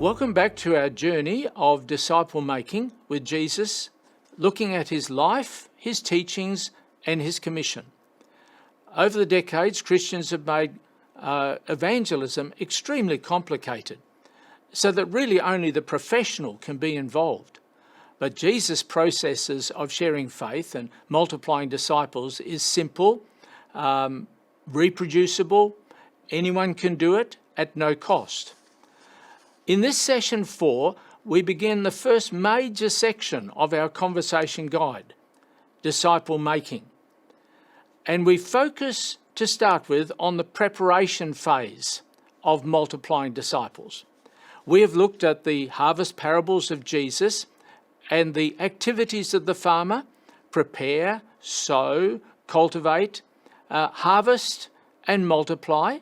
Welcome back to our journey of disciple making with Jesus, looking at his life, his teachings, and his commission. Over the decades, Christians have made evangelism extremely complicated, so that really only the professional can be involved. But Jesus' processes of sharing faith and multiplying disciples is simple, reproducible, anyone can do it at no cost. In this session 4, we begin the first major section of our conversation guide, disciple making. And we focus to start with on the preparation phase of multiplying disciples. We have looked at the harvest parables of Jesus and the activities of the farmer: prepare, sow, cultivate, harvest and multiply.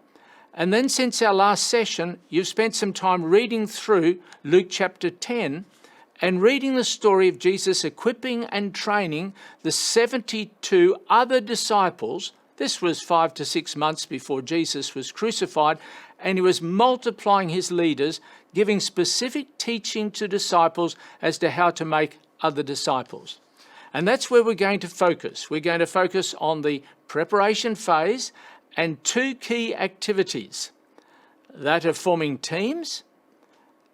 And then since our last session, you've spent some time reading through Luke chapter 10 and reading the story of Jesus equipping and training the 72 other disciples. This was 5 to 6 months before Jesus was crucified, and he was multiplying his leaders, giving specific teaching to disciples as to how to make other disciples. And that's where we're going to focus. We're going to focus on the preparation phase and 2 key activities, that of forming teams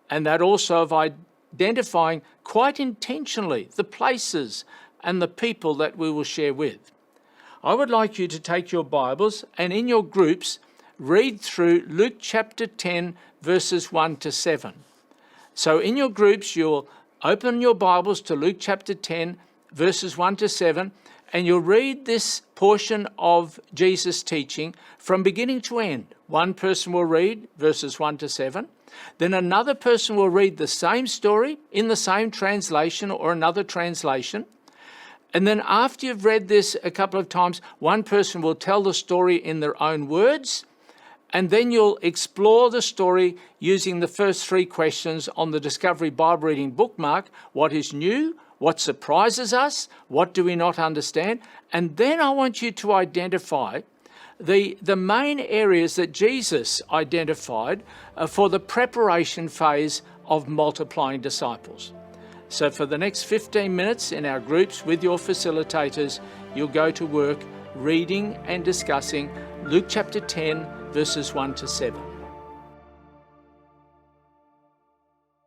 and that also of identifying quite intentionally the places and the people that we will share with. I would like you to take your Bibles and in your groups read through Luke chapter 10 verses 1 to 7. So in your groups you'll open your Bibles to Luke chapter 10 verses 1 to 7, and you'll read this portion of Jesus' teaching from beginning to end. One person will read verses 1 to 7. Then another person will read the same story in the same translation or another translation. And then after you've read this a couple of times, one person will tell the story in their own words. And then you'll explore the story using the first 3 questions on the Discovery Bible Reading bookmark. What is new? What surprises us? What do we not understand? And then I want you to identify the main areas that Jesus identified for the preparation phase of multiplying disciples. So for the next 15 minutes in our groups with your facilitators, you'll go to work reading and discussing Luke chapter 10, verses 1 to 7.